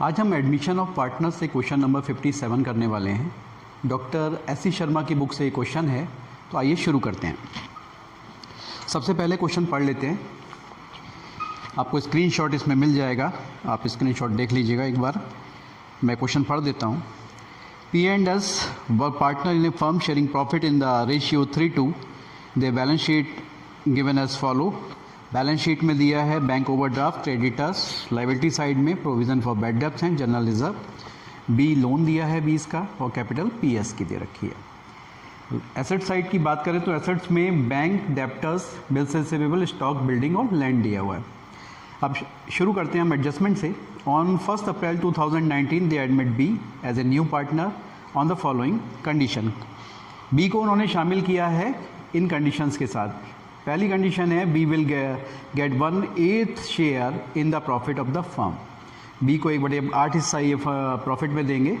आज हम admission of partners से क्वेश्चन नंबर 57 करने वाले हैं। Doctor SC. शर्मा की बुक से ये क्वेश्चन है, तो आइए शुरू करते हैं। सबसे पहले क्वेश्चन पढ़ लेते हैं। आपको स्क्रीनशॉट इसमें मिल जाएगा, आप स्क्रीनशॉट देख लीजिएगा एक बार। मैं क्वेश्चन पढ़ देता हूँ। P and S were partner in a firm sharing profit in the ratio 3:2। Their balance sheet given as follow. Balance sheet में दिया है bank overdraft, creditors, liability side में provision for bad debts and general reserve. B loan दिया है 20 का और capital PS की दे रखी है। एसेट साइड की बात करें तो एसेट्स में bank, debtors, bills receivable, stock, building और लैंड दिया हुआ है। अब शुरू करते हैं हम एडजस्टमेंट से। On 1 April 2019 they admit B as a new partner on the following condition. B को उन्होंने शामिल किया है इन कंडीशंस के साथ। पहली कंडीशन है B will get 1/8 share in the profit of the firm. B को 1/8 हिस्सा ये प्रॉफिट में देंगे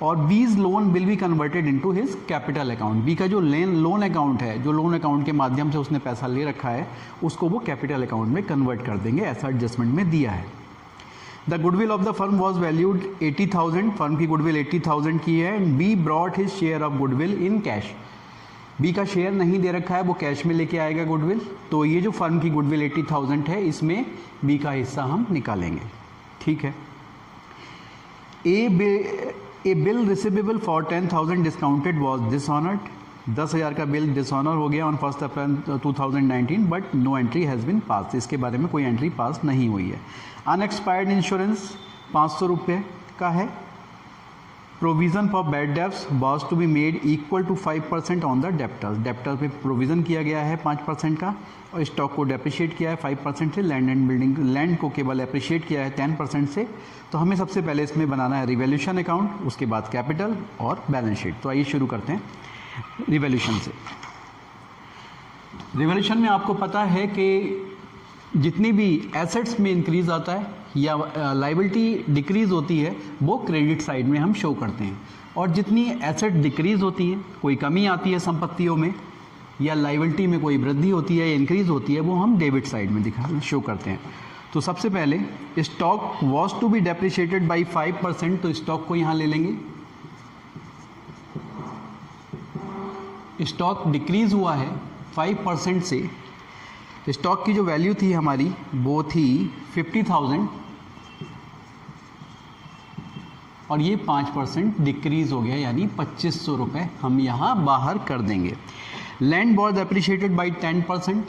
और B's loan will be converted into his capital account. B का जो लोन अकाउंट है, जो लोन अकाउंट के माध्यम से उसने पैसा ले रखा है, उसको वो कैपिटल अकाउंट में कन्वर्ट कर देंगे, ऐसा एडजस्टमेंट में दिया है। The goodwill of the firm was valued 80,000। Firm की गुडविल 80,000 की है and B brought his share of goodwill in cash. B का शेयर नहीं दे रखा है, वो कैश में लेके आएगा गुडविल। तो ये जो फर्म की गुडविल 80,000 है, इसमें बी का हिस्सा हम निकालेंगे। ठीक है। A bill receivable for 10,000 discounted was dishonoured. 10,000 का बिल डिसऑनर हो गया on 1 April 2019 but no entry has been pass. इसके बारे में कोई एंट्री पास नहीं हुई है। अनएक्सपायर्ड इंश्योरेंस 500 रुपये का है। Provision for bad debts was to be made equal to 5% on the debtors. Debtor पे प्रोविज़न किया गया है 5% का और स्टॉक को डेप्रिशिएट किया है 5% से। लैंड एंड बिल्डिंग, लैंड को केवल एप्रिशिएट किया है 10% से। तो हमें सबसे पहले इसमें बनाना है रिवैल्यूएशन अकाउंट, उसके बाद कैपिटल और बैलेंस शीट। तो आइए शुरू करते हैं रिवैल्यूएशन से। रिवैल्यूएशन में आपको पता है कि जितनी भी एसेट्स में इंक्रीज आता है या लाइबिलिटी डिक्रीज़ होती है, वो क्रेडिट साइड में हम शो करते हैं, और जितनी एसेट डिक्रीज़ होती है, कोई कमी आती है संपत्तियों में या लाइबिलिटी में कोई वृद्धि होती है या इंक्रीज़ होती है, वो हम डेबिट साइड में शो करते हैं। तो सबसे पहले stock was to be depreciated by 5%। तो स्टॉक को यहाँ ले लेंगे। स्टॉक डिक्रीज़ हुआ है 5% से। स्टॉक की जो वैल्यू थी हमारी वो थी 50,000 और ये 5% डिक्रीज़ हो गया, यानी 2,500 रुपये हम यहाँ बाहर कर देंगे। Land was appreciated by 10%।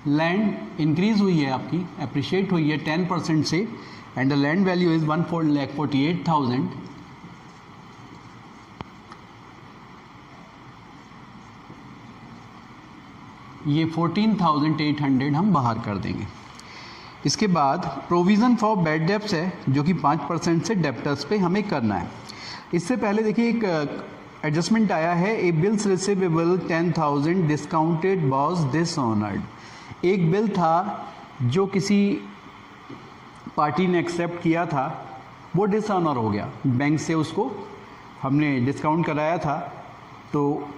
Land increase हुई है आपकी, एप्रिशिएट हुई है 10% से and the land value is 1,48,000। ये 14,800 हम बाहर कर देंगे। इसके बाद प्रोविज़न फॉर बैड डेब्ट्स है, जो कि 5% से डेप्टर्स पे हमें करना है। इससे पहले देखिए एक एडजस्टमेंट आया है। A bills receivable 10,000 discounted was dishonoured. एक बिल था जो किसी पार्टी ने एक्सेप्ट किया था, वो डिसऑनर हो गया। बैंक से उसको हमने डिस्काउंट कराया था, तो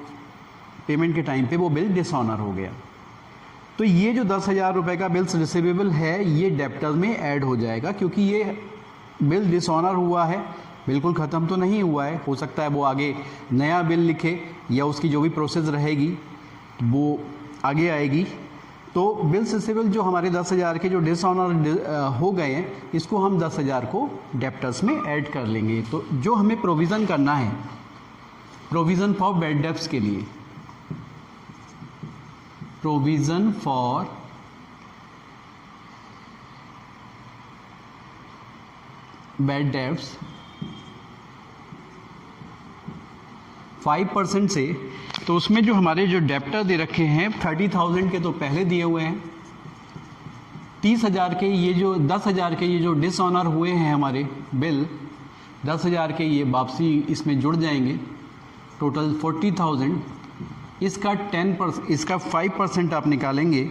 पेमेंट के टाइम पे वो बिल डिसऑनर हो गया। तो ये जो 10,000 रुपये का बिल्स रिसीवेबल है, ये डेप्टर्स में ऐड हो जाएगा, क्योंकि ये बिल डिसऑनर हुआ है, बिल्कुल ख़त्म तो नहीं हुआ है। हो सकता है वो आगे नया बिल लिखे या उसकी जो भी प्रोसेस रहेगी वो आगे आएगी। तो बिल्स रिसीवेबल जो हमारे 10,000 के जो डिसऑनर हो गए हैं, इसको हम 10,000 को डेप्टर्स में ऐड कर लेंगे। तो जो हमें प्रोविज़न करना है, प्रोविज़न फॉर बैड डेब्ट्स के लिए, प्रोविज़न फॉर बैड डेब्ट्स 5% से, तो उसमें जो हमारे जो डेप्टर दे रखे हैं 30,000 के तो पहले दिए हुए हैं। 30,000 के ये जो 10,000 के ये जो डिसऑनर हुए हैं हमारे बिल, 10,000 के ये वापसी इसमें जुड़ जाएंगे। टोटल 40,000। इसका 10%, इसका 5% आप निकालेंगे,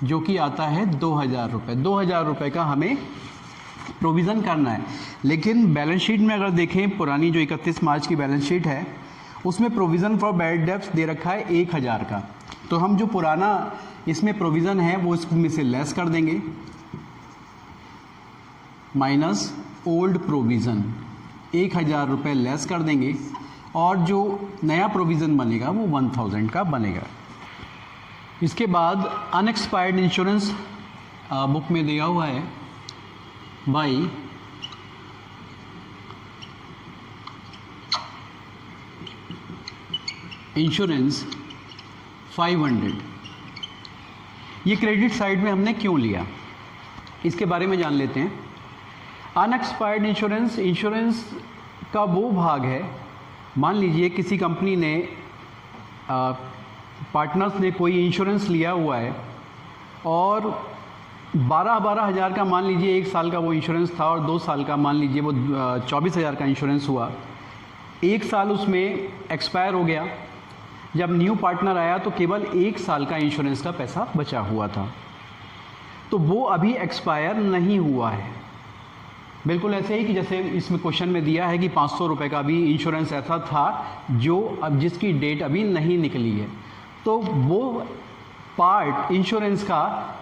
जो कि आता है 2,000 रुपये। 2,000 रुपये का हमें प्रोविज़न करना है। लेकिन बैलेंस शीट में अगर देखें, पुरानी जो 31 मार्च की बैलेंस शीट है, उसमें प्रोविज़न फॉर बैड डेब्ट्स दे रखा है 1,000 का। तो हम जो पुराना इसमें प्रोविज़न है वो इसमें से लेस कर देंगे, माइनस ओल्ड प्रोविज़न 1000 रुपये लेस कर देंगे, और जो नया प्रोविज़न बनेगा वो 1000 का बनेगा। इसके बाद अनएक्सपायर्ड इंश्योरेंस बुक में दिया हुआ है बाई इंश्योरेंस 500। ये क्रेडिट साइड में हमने क्यों लिया, इसके बारे में जान लेते हैं। अनएक्सपायर्ड इंश्योरेंस, इंश्योरेंस का वो भाग है, मान लीजिए किसी कंपनी ने पार्टनर्स ने कोई इंश्योरेंस लिया हुआ है और 12 हज़ार का मान लीजिए 1 साल का वो इंश्योरेंस था, और 2 साल का मान लीजिए वो 24,000 का इंश्योरेंस हुआ। 1 साल उसमें एक्सपायर हो गया, जब न्यू पार्टनर आया तो केवल 1 साल का इंश्योरेंस का पैसा बचा हुआ था, तो वो अभी एक्सपायर नहीं हुआ है। बिल्कुल ऐसे ही कि जैसे इसमें क्वेश्चन में दिया है कि 500 रुपये का भी इंश्योरेंस ऐसा था जो अब जिसकी डेट अभी नहीं निकली है, तो वो पार्ट इंश्योरेंस का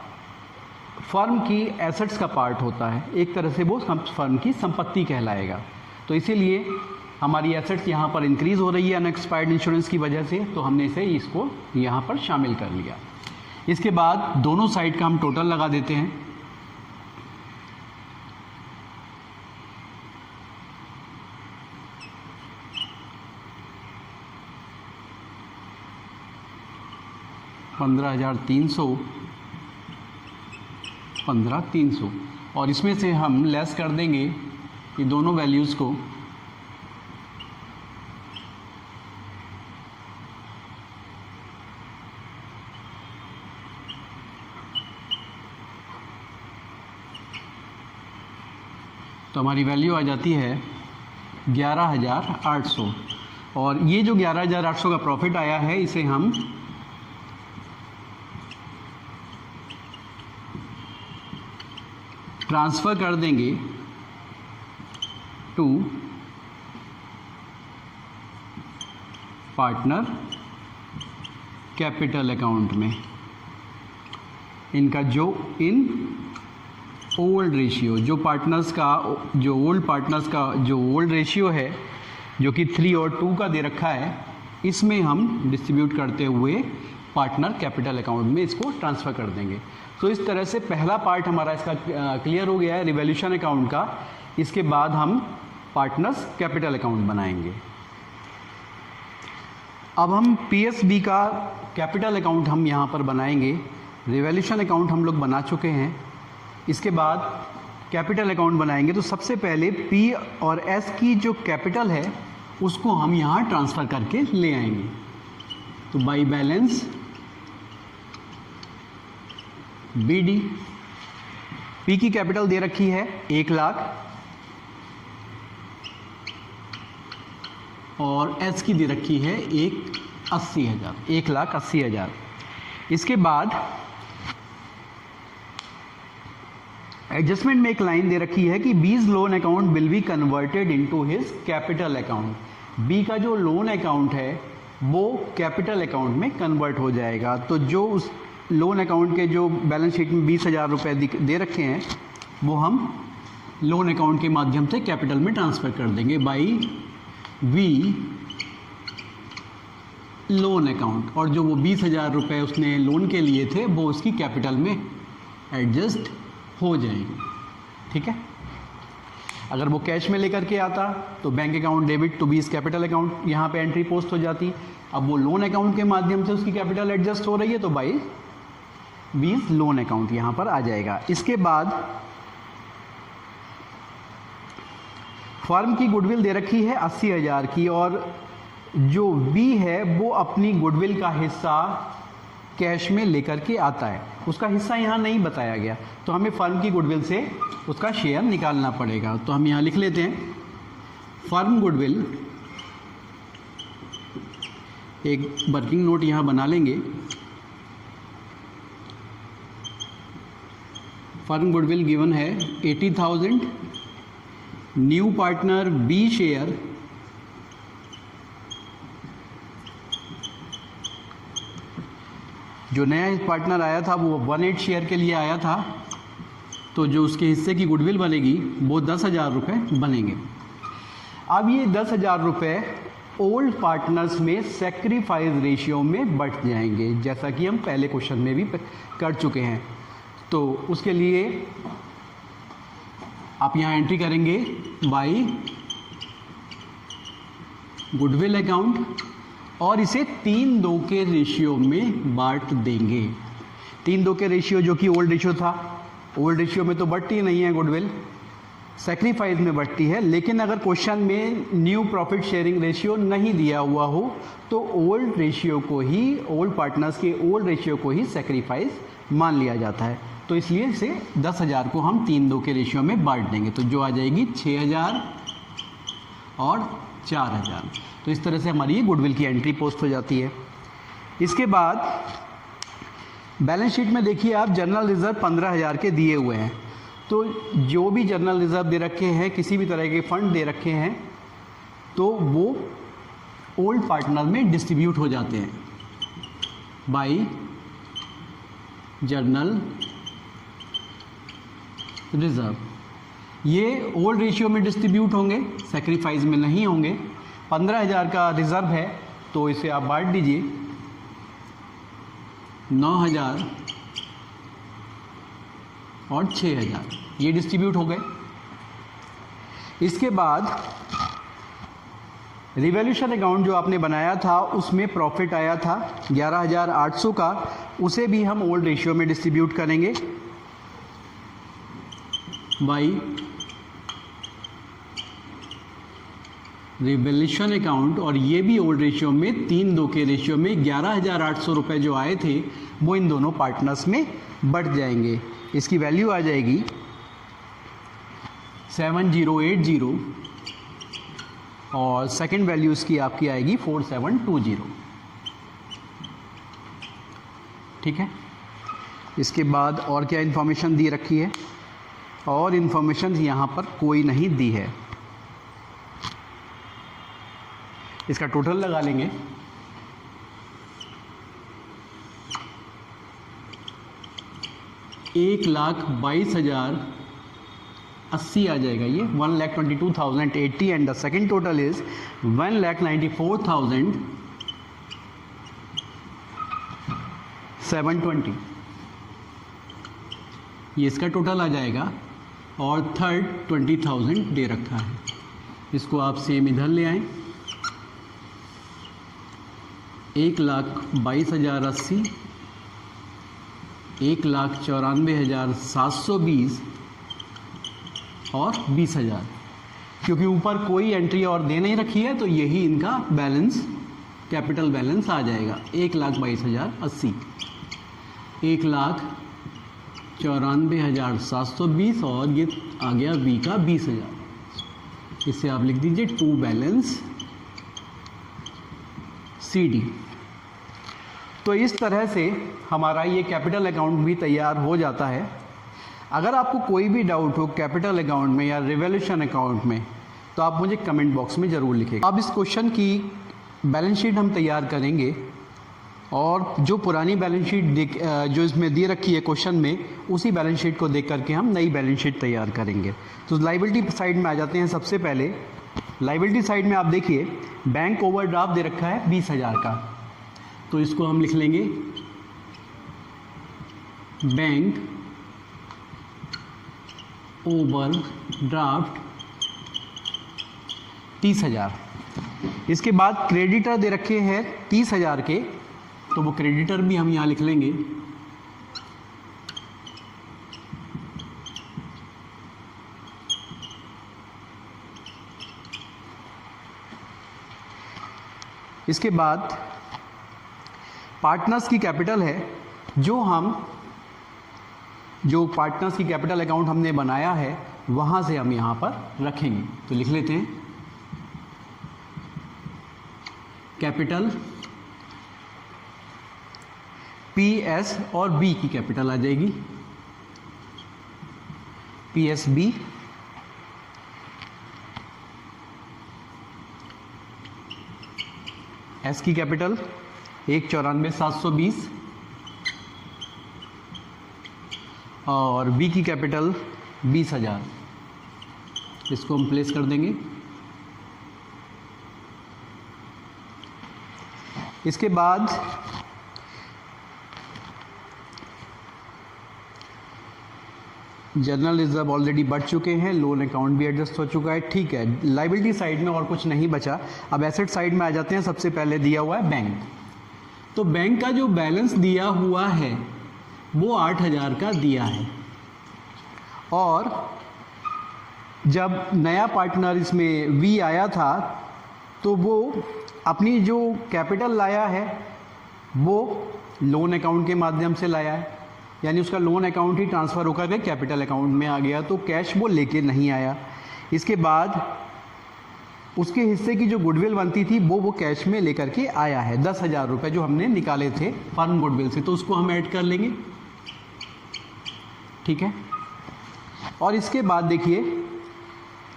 फर्म की एसेट्स का पार्ट होता है, एक तरह से वो फर्म की संपत्ति कहलाएगा। तो इसीलिए हमारी एसेट्स यहाँ पर इंक्रीज़ हो रही है अनएक्सपायर्ड इंश्योरेंस की वजह से, तो हमने इसे इसको यहाँ पर शामिल कर लिया। इसके बाद दोनों साइड का हम टोटल लगा देते हैं। $15,300 और इसमें से हम लेस कर देंगे ये दोनों वैल्यूज़ को, तो हमारी वैल्यू आ जाती है 11,800। और ये जो 11,800 का प्रॉफिट आया है इसे हम ट्रांसफ़र कर देंगे टू पार्टनर कैपिटल अकाउंट में। इनका जो इन ओल्ड रेशियो, जो पार्टनर्स का जो ओल्ड रेशियो है जो कि 3 और 2 का दे रखा है, इसमें हम डिस्ट्रीब्यूट करते हुए पार्टनर कैपिटल अकाउंट में इसको ट्रांसफ़र कर देंगे। तो इस तरह से पहला पार्ट हमारा इसका क्लियर हो गया है रिवैल्यूएशन अकाउंट का। इसके बाद हम पार्टनर्स कैपिटल अकाउंट बनाएंगे। अब हम पीएसबी का कैपिटल अकाउंट हम यहाँ पर बनाएंगे। रिवैल्यूएशन अकाउंट हम लोग बना चुके हैं, इसके बाद कैपिटल अकाउंट बनाएंगे। तो सबसे पहले पी और एस की जो कैपिटल है उसको हम यहाँ ट्रांसफ़र करके ले आएंगे। तो बाई बैलेंस बीडी, पी की कैपिटल दे रखी है 1 लाख और एस की दे रखी है 1,80,000। इसके बाद एडजस्टमेंट में एक लाइन दे रखी है कि B's loan account will be converted into his capital account. B का जो लोन अकाउंट है वो कैपिटल अकाउंट में कन्वर्ट हो जाएगा। तो जो उस लोन अकाउंट के जो बैलेंस शीट में 20,000 रुपये दे रखे हैं वो हम लोन अकाउंट के माध्यम से कैपिटल में ट्रांसफ़र कर देंगे बाई वी लोन अकाउंट। और जो वो 20,000 रुपये उसने लोन के लिए थे वो उसकी कैपिटल में एडजस्ट हो जाएंगे। ठीक है, अगर वो कैश में लेकर के आता तो bank account debit to B's capital account यहाँ पे एंट्री पोस्ट हो जाती। अब वो लोन अकाउंट के माध्यम से उसकी कैपिटल एडजस्ट हो रही है तो बाई 20 लोन अकाउंट यहाँ पर आ जाएगा। इसके बाद फर्म की गुडविल दे रखी है 80,000 की, और जो बी है वो अपनी गुडविल का हिस्सा कैश में लेकर के आता है। उसका हिस्सा यहाँ नहीं बताया गया, तो हमें फर्म की गुडविल से उसका शेयर निकालना पड़ेगा। तो हम यहाँ लिख लेते हैं फर्म गुडविल, एक वर्किंग नोट यहाँ बना लेंगे। फर्म गुडविल गिवन है 80,000, न्यू पार्टनर बी शेयर जो नया पार्टनर आया था वो 1/8 शेयर के लिए आया था, तो जो उसके हिस्से की गुडविल बनेगी वो 10,000 रुपये बनेंगे। अब ये 10,000 रुपये ओल्ड पार्टनर्स में सेक्रीफाइस रेशियो में बढ़ जाएंगे, जैसा कि हम पहले क्वेश्चन में भी कर चुके हैं। तो उसके लिए आप यहाँ एंट्री करेंगे बाई गुडविल अकाउंट और इसे 3:2 के रेशियो में बांट देंगे। 3:2 के रेशियो जो कि ओल्ड रेशियो था, ओल्ड रेशियो में तो बढ़ती नहीं है गुडविल, सेक्रीफाइस में बढ़ती है। लेकिन अगर क्वेश्चन में न्यू प्रॉफिट शेयरिंग रेशियो नहीं दिया हुआ हो तो ओल्ड रेशियो को ही, ओल्ड पार्टनर्स के ओल्ड रेशियो को ही सेक्रीफाइस मान लिया जाता है। तो इसलिए इसे 10,000 को हम 3:2 के रेशियो में बांट देंगे, तो जो आ जाएगी 6,000 और 4,000। तो इस तरह से हमारी ये गुडविल की एंट्री पोस्ट हो जाती है। इसके बाद बैलेंस शीट में देखिए आप, जनरल रिजर्व 15,000 के दिए हुए हैं। तो जो भी जनरल रिजर्व दे रखे हैं, किसी भी तरह के फंड दे रखे हैं, तो वो ओल्ड पार्टनर में डिस्ट्रीब्यूट हो जाते हैं बाय जनरल रिजर्व। ये ओल्ड रेशियो में डिस्ट्रीब्यूट होंगे, सेक्रीफाइस में नहीं होंगे। 15,000 का रिजर्व है तो इसे आप बांट दीजिए, 9,000 और 6,000, ये डिस्ट्रीब्यूट हो गए। इसके बाद रिवॉल्यूशन अकाउंट जो आपने बनाया था उसमें प्रॉफिट आया था 11,800 का, उसे भी हम ओल्ड रेशियो में डिस्ट्रीब्यूट करेंगे बाई रिवॉल्यूशन अकाउंट, और ये भी ओल्ड रेशियो में 3:2 के रेशियो में 11,800 रुपये जो आए थे वो इन दोनों पार्टनर्स में बढ़ जाएंगे। इसकी वैल्यू आ जाएगी 7080 और सेकंड वैल्यू इसकी आपकी आएगी 4720। ठीक है। इसके बाद और क्या इन्फॉर्मेशन दी रखी है? और इन्फॉर्मेशन यहाँ पर कोई नहीं दी है। इसका टोटल लगा लेंगे, $1,22,080 आ जाएगा। ये 1,22,080 and the second total is 1,94,720। ये इसका टोटल आ जाएगा। और थर्ड 20,000 दे रखा है, इसको आप सेम इधर ले आएं। 1,22,080, 1,94,720 और 20,000। क्योंकि ऊपर कोई एंट्री और दे नहीं रखी है तो यही इनका बैलेंस, कैपिटल बैलेंस आ जाएगा 1,22,080, 1,94,720 और ये आ गया बी का 20,000। इसे आप लिख दीजिए टू बैलेंस CD। तो इस तरह से हमारा ये कैपिटल अकाउंट भी तैयार हो जाता है। अगर आपको कोई भी डाउट हो कैपिटल अकाउंट में या रिवॉल्यूशन अकाउंट में तो आप मुझे कमेंट बॉक्स में ज़रूर लिखें। अब इस क्वेश्चन की बैलेंस शीट हम तैयार करेंगे और जो पुरानी बैलेंस शीट जो इसमें दे रखी है क्वेश्चन में, उसी बैलेंस शीट को देख करके हम नई बैलेंस शीट तैयार करेंगे। तो लायबिलिटी साइड में आ जाते हैं। सबसे पहले लायबिलिटी साइड में आप देखिए, बैंक ओवरड्राफ्ट दे रखा है 20,000 का, तो इसको हम लिख लेंगे बैंक ओवरड्राफ्ट 30,000। इसके बाद क्रेडिटर दे रखे हैं 30,000 के, तो वो क्रेडिटर भी हम यहाँ लिख लेंगे इसके बाद पार्टनर्स की कैपिटल है, जो पार्टनर्स की कैपिटल अकाउंट हमने बनाया है वहाँ से हम यहाँ पर रखेंगे। तो लिख लेते हैं कैपिटल PS और B की कैपिटल आ जाएगी PSB, S की कैपिटल 1,94,720 और बी की कैपिटल 20,000, इसको हम प्लेस कर देंगे। इसके बाद जनरल रिजर्व ऑलरेडी बढ़ चुके हैं, लोन अकाउंट भी एडजस्ट हो चुका है, ठीक है। लाइबिलिटी साइड में और कुछ नहीं बचा। अब एसेट साइड में आ जाते हैं। सबसे पहले दिया हुआ है बैंक। तो बैंक का जो बैलेंस दिया हुआ है वो 8,000 का दिया है, और जब नया पार्टनर इसमें वी आया था तो वो अपनी जो कैपिटल लाया है वो लोन अकाउंट के माध्यम से लाया है, यानी उसका लोन अकाउंट ही ट्रांसफ़र होकर के कैपिटल अकाउंट में आ गया, तो कैश वो लेके नहीं आया। इसके बाद उसके हिस्से की जो गुडविल बनती थी वो कैश में लेकर के आया है। 10,000 रुपये जो हमने निकाले थे फर्म गुडविल से, तो उसको हम ऐड कर लेंगे, ठीक है। और इसके बाद देखिए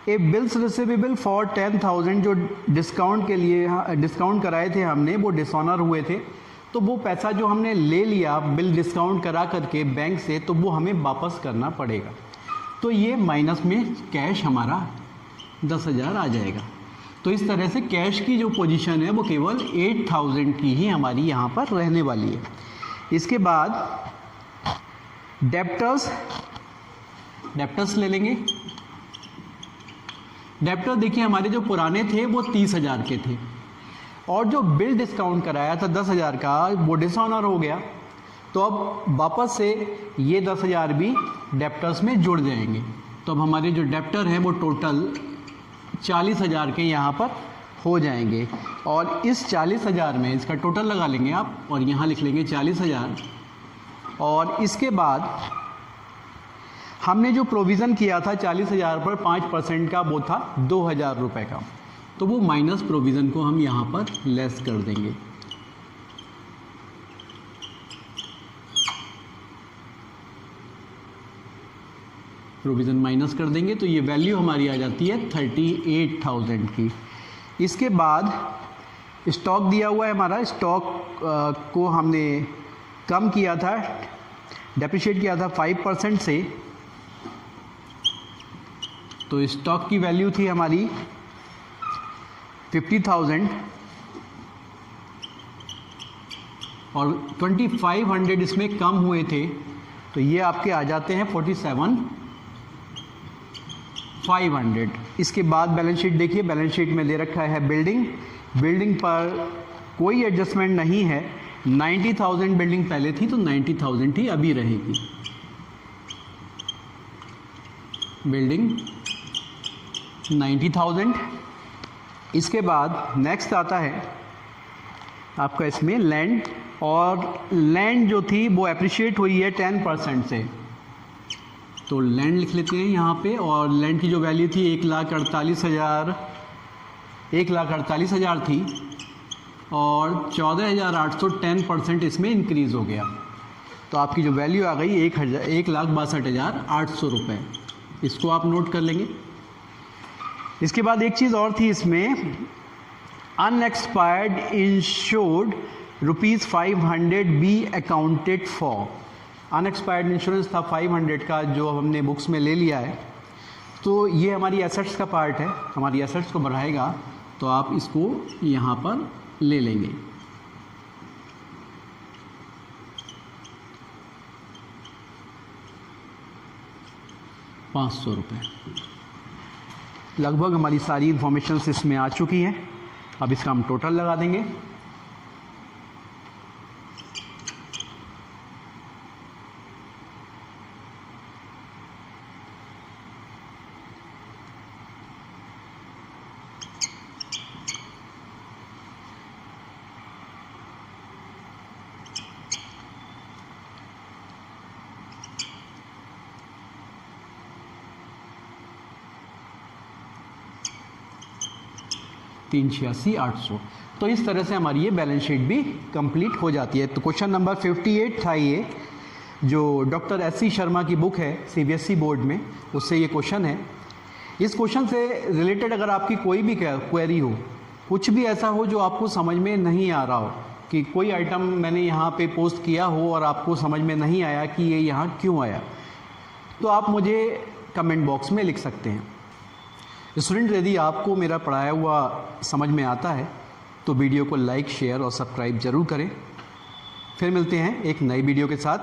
ए बिल्स रिसीवेबल फॉर 10,000 जो डिस्काउंट के लिए डिस्काउंट कराए थे हमने, वो डिसऑनर हुए थे, तो वो पैसा जो हमने ले लिया बिल डिस्काउंट करा करके बैंक से, तो वो हमें वापस करना पड़ेगा। तो ये माइनस में कैश हमारा 10,000 आ जाएगा। तो इस तरह से कैश की जो पोजीशन है वो केवल 8,000 की ही हमारी यहाँ पर रहने वाली है। इसके बाद डेप्टर्स ले लेंगे। डेप्टर देखिए हमारे जो पुराने थे वो 30,000 के थे, और जो बिल डिस्काउंट कराया था 10,000 का वो डिसऑनर हो गया, तो अब वापस से ये 10,000 भी डेप्टर्स में जुड़ जाएंगे। तो अब हमारे जो डेप्टर हैं वो टोटल 40,000 के यहाँ पर हो जाएंगे, और इस 40,000 में इसका टोटल लगा लेंगे आप, और यहाँ लिख लेंगे 40,000। और इसके बाद हमने जो प्रोविज़न किया था 40,000 पर 5% का, वो था 2,000 रुपये का, तो वो माइनस प्रोविज़न को हम यहाँ पर लेस कर देंगे। प्रोविज़न माइनस कर देंगे तो ये वैल्यू हमारी आ जाती है 38,000 की। इसके बाद स्टॉक दिया हुआ है हमारा, स्टॉक को हमने कम किया था, डेप्रिशिएट किया था 5% से, तो स्टॉक की वैल्यू थी हमारी 50,000 और 2,500 इसमें कम हुए थे, तो ये आपके आ जाते हैं 47,500। इसके बाद बैलेंस शीट देखिए, बैलेंस शीट में दे रखा है बिल्डिंग पर कोई एडजस्टमेंट नहीं है। 90,000 बिल्डिंग पहले थी, तो 90,000 ही अभी रहेगी। बिल्डिंग 90,000। इसके बाद नेक्स्ट आता है आपका इसमें लैंड, और लैंड जो थी वो एप्रिशिएट हुई है 10% से, तो लैंड लिख लेते हैं यहाँ पे। और लैंड की जो वैल्यू थी 1,48,000 थी, और 14,800 10% इसमें इंक्रीज़ हो गया, तो आपकी जो वैल्यू आ गई 1,62,800 रुपये। इसको आप नोट कर लेंगे। इसके बाद एक चीज़ और थी इसमें, unexpired insured ₹500 B accounted for. Unexpired insurance था 500 का, जो हमने बुक्स में ले लिया है, तो ये हमारी एसेट्स का पार्ट है, हमारी एसेट्स को बढ़ाएगा, तो आप इसको यहाँ पर ले लेंगे। ₹500 लगभग हमारी सारी इंफॉर्मेशन इसमें आ चुकी हैं। अब इसका हम टोटल लगा देंगे। ₹386,800। तो इस तरह से हमारी ये बैलेंस शीट भी कंप्लीट हो जाती है। तो क्वेश्चन नंबर 58 था ये, जो डॉक्टर एस.सी. शर्मा की बुक है सीबीएसई बोर्ड में, उससे ये क्वेश्चन है। इस क्वेश्चन से रिलेटेड अगर आपकी कोई भी क्वेरी हो, कुछ भी ऐसा हो जो आपको समझ में नहीं आ रहा हो, कि कोई आइटम मैंने यहाँ पे पोस्ट किया हो और आपको समझ में नहीं आया कि ये यहाँ क्यों आया, तो आप मुझे कमेंट बॉक्स में लिख सकते हैं। स्टूडेंट, यदि आपको मेरा पढ़ाया हुआ समझ में आता है तो वीडियो को लाइक, शेयर और सब्सक्राइब ज़रूर करें। फिर मिलते हैं एक नई वीडियो के साथ।